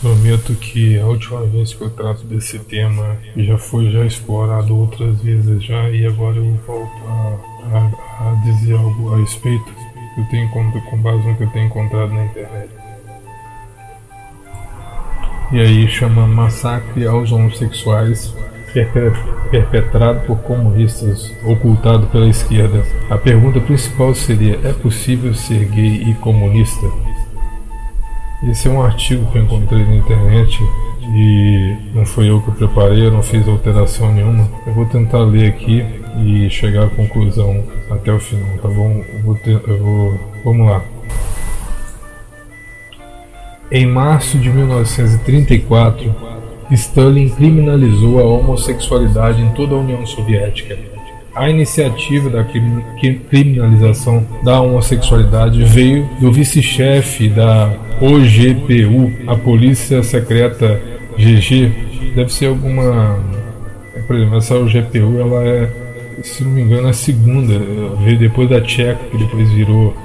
Prometo que a última vez que eu trato desse tema já foi explorado outras vezes já, e agora eu volto a dizer algo a respeito que eu tenho com base no que eu tenho encontrado na internet. E aí chama massacre aos homossexuais perpetrado por comunistas, ocultado pela esquerda. A pergunta principal seria: é possível ser gay e comunista? Esse é um artigo que eu encontrei na internet e não foi eu que preparei, eu não fiz alteração nenhuma. Eu vou tentar ler aqui e chegar à conclusão até o final, tá bom? Vamos lá. Em março de 1934, Stalin criminalizou a homossexualidade em toda a União Soviética. A iniciativa da criminalização da homossexualidade veio do vice-chefe da OGPU, a Polícia Secreta GG. Deve ser alguma... Por exemplo, essa OGPU, ela é, se não me engano, a segunda. Veio depois da Tcheca, que depois virou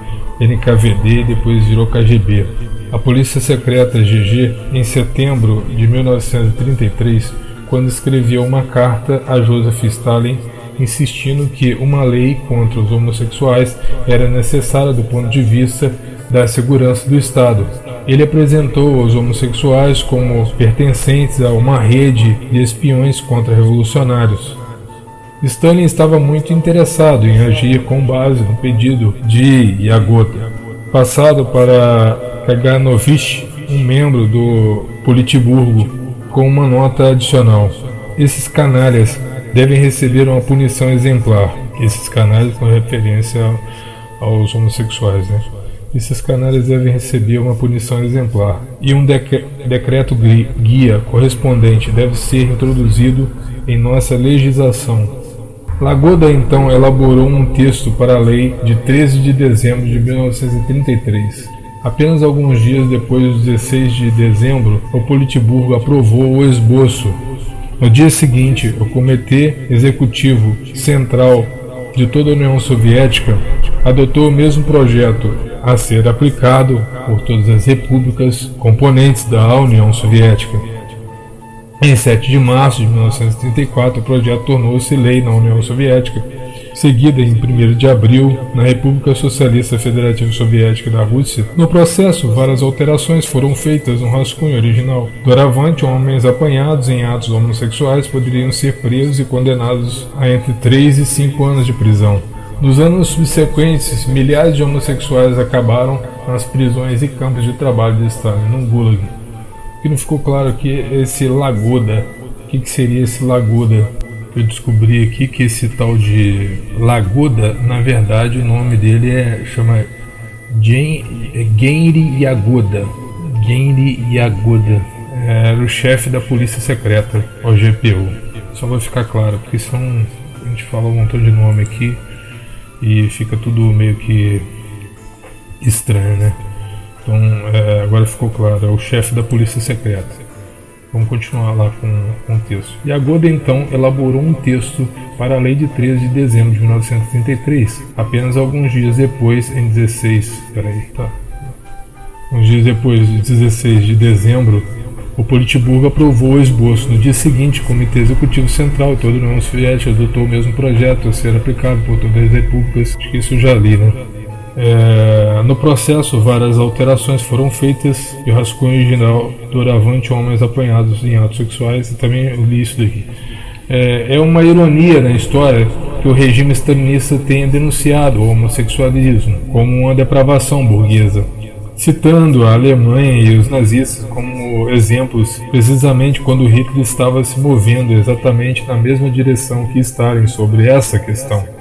NKVD e depois virou KGB. A Polícia Secreta GG, em setembro de 1933, quando escreveu uma carta a Joseph Stalin, insistindo que uma lei contra os homossexuais era necessária do ponto de vista da segurança do Estado. Ele apresentou os homossexuais como pertencentes a uma rede de espiões contra-revolucionários. Stalin estava muito interessado em agir com base no pedido de Yagoda, passado para Kaganovich, um membro do Politburgo, com uma nota adicional. Esses canalhas devem receber uma punição exemplar. Esses canalhas com referência aos homossexuais, né? Esses canalhas devem receber uma punição exemplar. E um decreto guia correspondente deve ser introduzido em nossa legislação. Yagoda então elaborou um texto para a lei de 13 de dezembro de 1933. Apenas alguns dias depois do 16 de dezembro, o Politburgo aprovou o esboço. No dia seguinte, o Comitê Executivo Central de toda a União Soviética adotou o mesmo projeto a ser aplicado por todas as repúblicas componentes da União Soviética. Em 7 de março de 1934, o projeto tornou-se lei na União Soviética, seguida em 1º de abril na República Socialista Federativa Soviética da Rússia. No processo, várias alterações foram feitas no rascunho original. Doravante, homens apanhados em atos homossexuais poderiam ser presos e condenados a entre 3 e 5 anos de prisão. Nos anos subsequentes, milhares de homossexuais acabaram nas prisões e campos de trabalho de Stalin, no Gulag. O que não ficou claro aqui é esse Yagoda. O que seria esse Yagoda? Eu descobri aqui que esse tal de Yagoda, na verdade o nome dele chama Genri Yagoda. Genri Yagoda era o chefe da Polícia Secreta, OGPU. Só vai ficar claro, porque senão a gente fala um montão de nome aqui e fica tudo meio que estranho, né? Então agora ficou claro, é o chefe da Polícia Secreta. Vamos continuar lá com o texto. Yagoda então elaborou um texto para a lei de 13 de dezembro de 1933. Apenas alguns dias depois, em 16... Uns dias depois, de 16 de dezembro, o Politburgo aprovou o esboço. No dia seguinte, o Comitê Executivo Central e toda a União Soviética adotou o mesmo projeto a ser aplicado por todas as repúblicas. Acho que isso eu já li, né? No processo, várias alterações foram feitas e o rascunho original doravante homens apanhados em atos sexuais, e também eu li isso daqui. É uma ironia na história que o regime stalinista tenha denunciado o homossexualismo como uma depravação burguesa, citando a Alemanha e os nazistas como exemplos precisamente quando Hitler estava se movendo exatamente na mesma direção que Stalin sobre essa questão.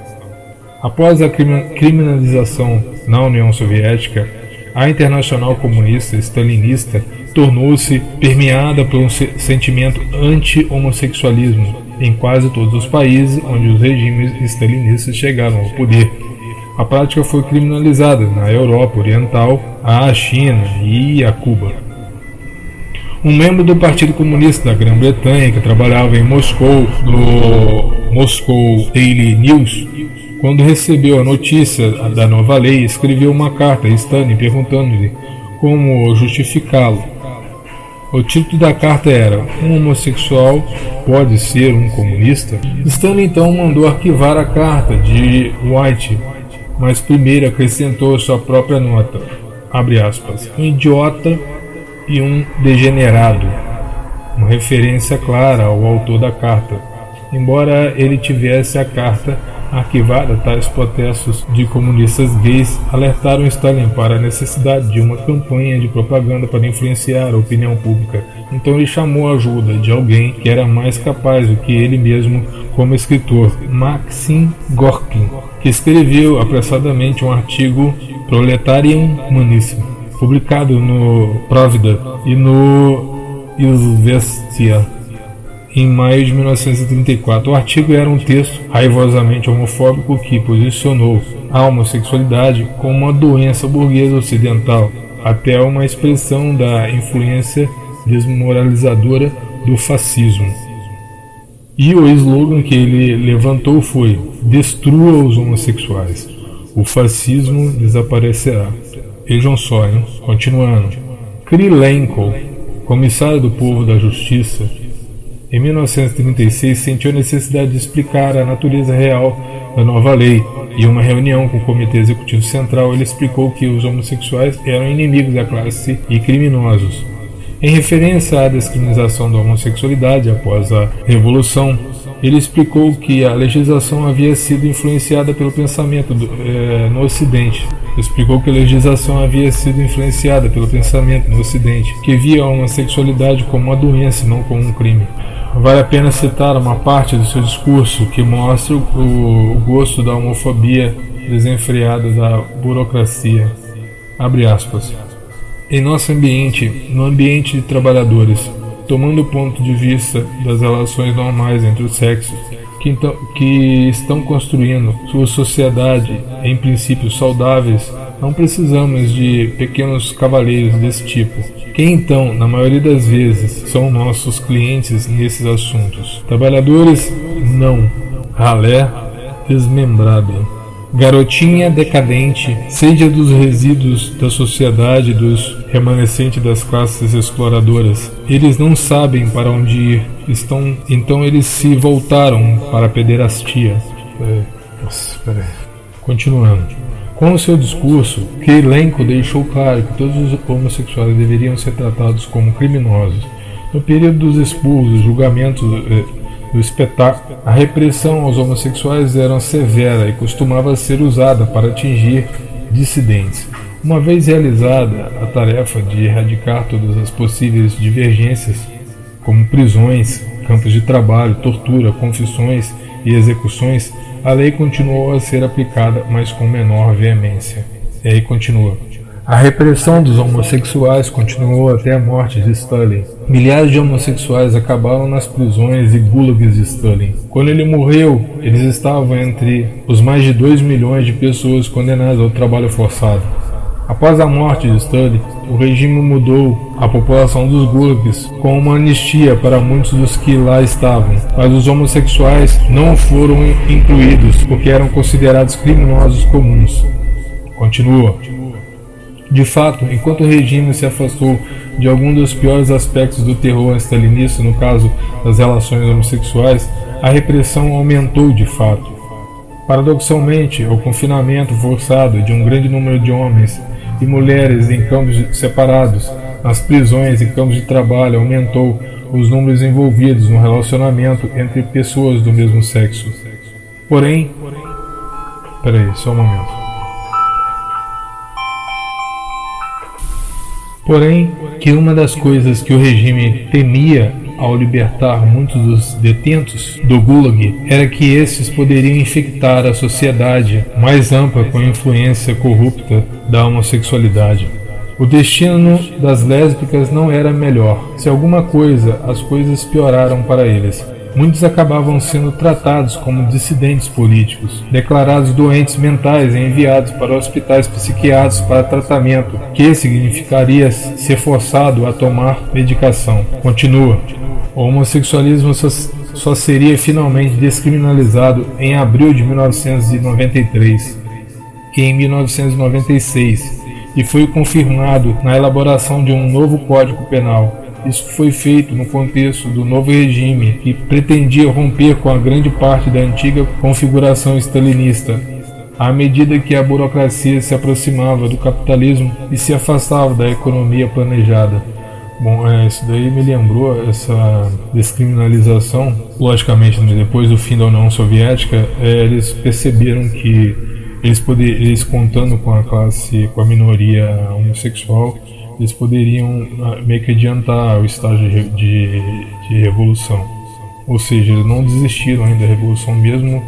Após a criminalização na União Soviética, a Internacional Comunista Stalinista tornou-se permeada por um sentimento anti-homossexualismo em quase todos os países onde os regimes stalinistas chegaram ao poder. A prática foi criminalizada na Europa Oriental, a China e a Cuba. Um membro do Partido Comunista da Grã-Bretanha que trabalhava em Moscou, no Moscow Daily News, quando recebeu a notícia da nova lei, escreveu uma carta a Stalin perguntando-lhe como justificá-lo. O título da carta era: um homossexual pode ser um comunista? Stalin então mandou arquivar a carta de White, mas primeiro acrescentou sua própria nota, abre aspas, um idiota e um degenerado, uma referência clara ao autor da carta. Embora ele tivesse a carta arquivada, tais protestos de comunistas gays alertaram Stalin para a necessidade de uma campanha de propaganda para influenciar a opinião pública. Então ele chamou a ajuda de alguém que era mais capaz do que ele mesmo como escritor, Maxim Gorky, que escreveu apressadamente um artigo Proletarian Humanism, publicado no Pravda e no Izvestia em maio de 1934. O artigo era um texto raivosamente homofóbico que posicionou a homossexualidade como uma doença burguesa ocidental, até uma expressão da influência desmoralizadora do fascismo. E o slogan que ele levantou foi: destrua os homossexuais, o fascismo desaparecerá. Vejam só, hein? Continuando. Krylenko, comissário do Povo da Justiça, em 1936 sentiu a necessidade de explicar a natureza real da nova lei. Em uma reunião com o Comitê Executivo Central, ele explicou que os homossexuais eram inimigos da classe e criminosos. Em referência à descriminalização da homossexualidade após a Revolução, ele explicou que a legislação havia sido influenciada pelo pensamento no Ocidente. Que via a homossexualidade como uma doença e não como um crime. Vale a pena citar uma parte do seu discurso que mostra o gosto da homofobia desenfreada da burocracia. Abre aspas. Em nosso ambiente, no ambiente de trabalhadores, tomando o ponto de vista das relações normais entre os sexos, que estão construindo sua sociedade em princípios saudáveis, não precisamos de pequenos cavalheiros desse tipo, que então, na maioria das vezes, são nossos clientes nesses assuntos. Trabalhadores, não. Ralé desmembrado. Garotinha decadente, seja dos resíduos da sociedade, dos remanescentes das classes exploradoras. Eles não sabem para onde ir, então eles se voltaram para a pederastia. Continuando. Com o seu discurso, Krylenko deixou claro que todos os homossexuais deveriam ser tratados como criminosos. No período dos expurgos, dos julgamentos do espetáculo, a repressão aos homossexuais era severa e costumava ser usada para atingir dissidentes. Uma vez realizada a tarefa de erradicar todas as possíveis divergências, como prisões, campos de trabalho, tortura, confissões e execuções, a lei continuou a ser aplicada, mas com menor veemência. E aí continua. A repressão dos homossexuais continuou até a morte de Stalin. Milhares de homossexuais acabaram nas prisões e gulags de Stalin. Quando ele morreu, eles estavam entre os mais de 2 milhões de pessoas condenadas ao trabalho forçado. Após a morte de Stalin, o regime mudou a população dos gulags com uma anistia para muitos dos que lá estavam, mas os homossexuais não foram incluídos porque eram considerados criminosos comuns. Continua. De fato, enquanto o regime se afastou de algum dos piores aspectos do terror stalinista, no caso das relações homossexuais, a repressão aumentou de fato. Paradoxalmente, o confinamento forçado de um grande número de homens e mulheres em campos separados, nas prisões e campos de trabalho, aumentou os números envolvidos no relacionamento entre pessoas do mesmo sexo. Porém, só um momento. Porém, que uma das coisas que o regime temia ao libertar muitos dos detentos do Gulag era que esses poderiam infectar a sociedade mais ampla com a influência corrupta da homossexualidade. O destino das lésbicas não era melhor. Se alguma coisa, as coisas pioraram para eles. Muitos acabavam sendo tratados como dissidentes políticos, declarados doentes mentais e enviados para hospitais psiquiátricos para tratamento, que significaria ser forçado a tomar medicação. Continua. O homossexualismo só seria finalmente descriminalizado em abril de 1993 e em 1996, e foi confirmado na elaboração de um novo Código Penal. Isso foi feito no contexto do novo regime, que pretendia romper com a grande parte da antiga configuração stalinista. À medida que a burocracia se aproximava do capitalismo e se afastava da economia planejada. Bom, isso daí me lembrou essa descriminalização. Logicamente, depois do fim da União Soviética, eles perceberam que eles contando com a minoria homossexual, eles poderiam meio que adiantar o estágio de revolução. Ou seja, eles não desistiram ainda da revolução, mesmo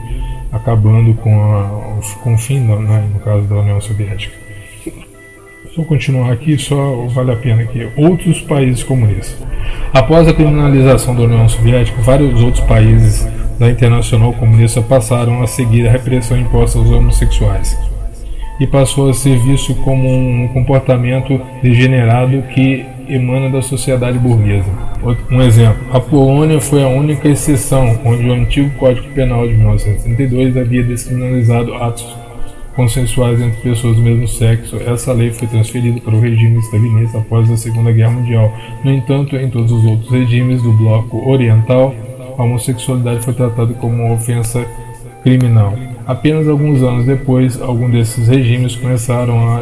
acabando com o fim, no caso da União Soviética. Se eu continuar aqui, só vale a pena que outros países comunistas. Após a criminalização da União Soviética, vários outros países da Internacional Comunista passaram a seguir a repressão imposta aos homossexuais e passou a ser visto como um comportamento degenerado que emana da sociedade burguesa. Um exemplo, a Polônia foi a única exceção onde o antigo Código Penal de 1932 havia descriminalizado atos consensuais entre pessoas do mesmo sexo. Essa lei foi transferida para o regime stalinista após a Segunda Guerra Mundial. No entanto, em todos os outros regimes do bloco oriental, a homossexualidade foi tratada como uma ofensa criminal. Apenas alguns anos depois, alguns desses regimes começaram a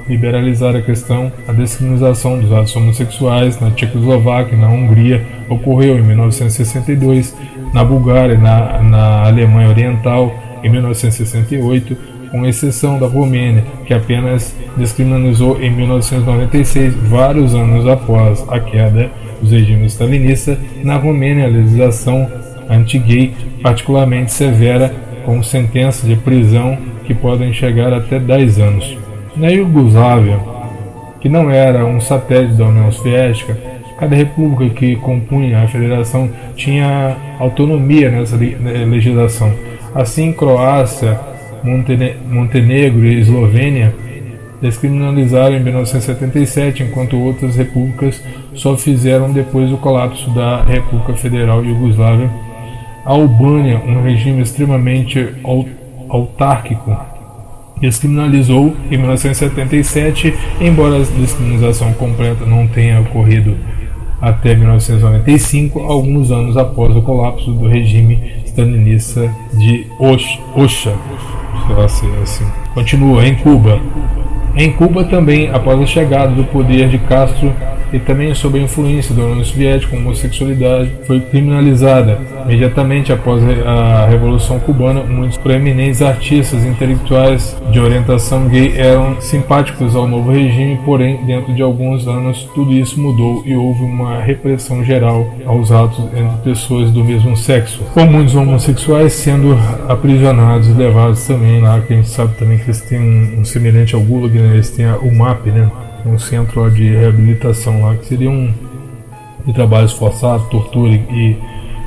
liberalizar a questão. A descriminalização dos atos homossexuais na Tchecoslováquia e na Hungria ocorreu em 1962, na Bulgária e na Alemanha Oriental em 1968, com exceção da Romênia, que apenas descriminalizou em 1996, vários anos após a queda dos regimes stalinistas. Na Romênia, a legislação anti-gay particularmente severa, com sentenças de prisão que podem chegar até 10 anos. Na Iugoslávia, que não era um satélite da União Soviética, cada república que compunha a federação tinha autonomia nessa legislação. Assim, Croácia, Montenegro e Eslovênia descriminalizaram em 1977, enquanto outras repúblicas só fizeram depois do colapso da República Federal Iugoslávia. A Albânia, um regime extremamente autárquico, descriminalizou em 1977, embora a descriminalização completa não tenha ocorrido até 1995, alguns anos após o colapso do regime stalinista de Ocha. Assim. Continua em Cuba. Em Cuba também, após a chegada do poder de Castro e também sob a influência da União Soviética, a homossexualidade foi criminalizada. Imediatamente após a Revolução Cubana, muitos proeminentes artistas intelectuais de orientação gay eram simpáticos ao novo regime, porém, dentro de alguns anos, tudo isso mudou e houve uma repressão geral aos atos entre pessoas do mesmo sexo, com muitos homossexuais sendo aprisionados e levados também lá, que a gente sabe também que eles têm um semelhante ao Gulag, né? Eles têm o MAP, né? Um centro de reabilitação lá, que seria de trabalhos forçados, tortura e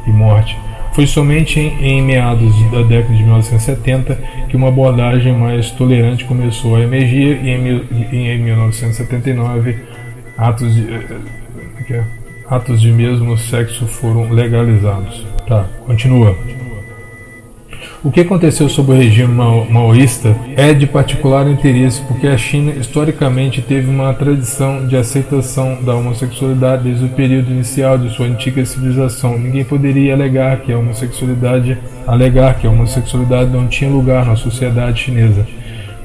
morte. Foi somente em meados da década de 1970 que uma abordagem mais tolerante começou a emergir e em 1979 atos de mesmo sexo foram legalizados. Tá, continua. O que aconteceu sob o regime maoísta é de particular interesse porque a China historicamente teve uma tradição de aceitação da homossexualidade desde o período inicial de sua antiga civilização. Ninguém poderia alegar que a homossexualidade não tinha lugar na sociedade chinesa.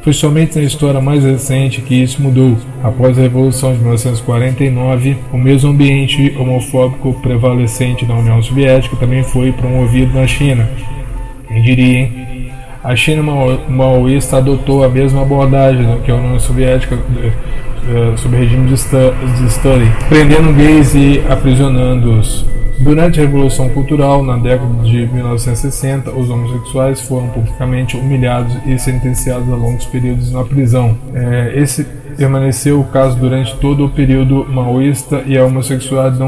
Foi somente na história mais recente que isso mudou. Após a Revolução de 1949, o mesmo ambiente homofóbico prevalecente na União Soviética também foi promovido na China. Quem diria, hein? A China maoísta adotou a mesma abordagem que a União Soviética sob o regime de Stalin, prendendo gays e aprisionando-os. Durante a Revolução Cultural, na década de 1960, os homossexuais foram publicamente humilhados e sentenciados a longos períodos na prisão. Esse permaneceu o caso durante todo o período maoísta e a homossexualidade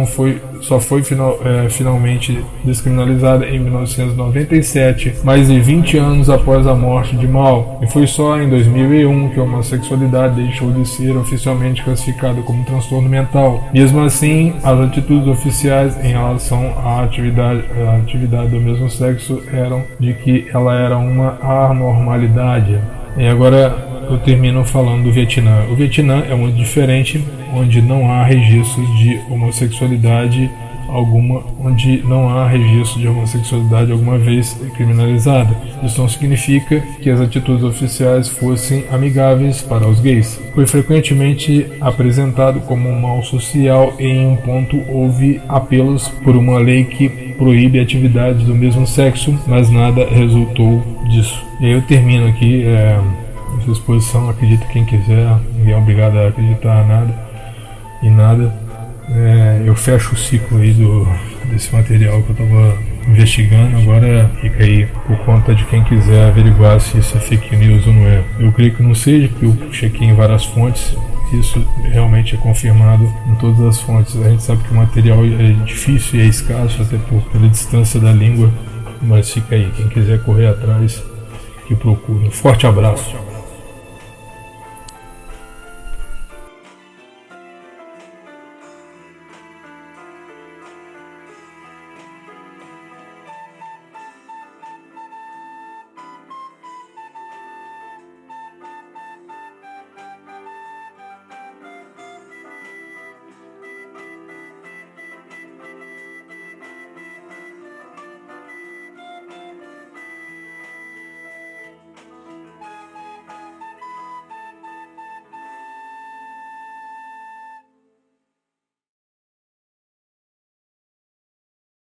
só foi finalmente descriminalizada em 1997, mais de 20 anos após a morte de Mao, e foi só em 2001 que a homossexualidade deixou de ser oficialmente classificada como transtorno mental. Mesmo assim, as atitudes oficiais em relação à atividade do mesmo sexo eram de que ela era uma anormalidade. E agora eu termino falando do Vietnã. O Vietnã é muito diferente, onde não há registros de homossexualidade alguma, alguma vez criminalizada. Isso não significa que as atitudes oficiais fossem amigáveis para os gays. Foi frequentemente apresentado como um mal social e em um ponto houve apelos por uma lei que proíbe atividades do mesmo sexo, mas nada resultou disso. E aí eu termino aqui essa exposição. Acredita quem quiser, ninguém é obrigado a acreditar em nada. Eu fecho o ciclo aí desse material que eu estava investigando. Agora fica aí por conta de quem quiser averiguar se isso é fake news ou não é. Eu creio que não seja, porque eu chequei em várias fontes. Isso realmente é confirmado em todas as fontes. A gente sabe que o material é difícil e é escasso, até pela distância da língua. Mas fica aí, quem quiser correr atrás, que procure. Um forte abraço.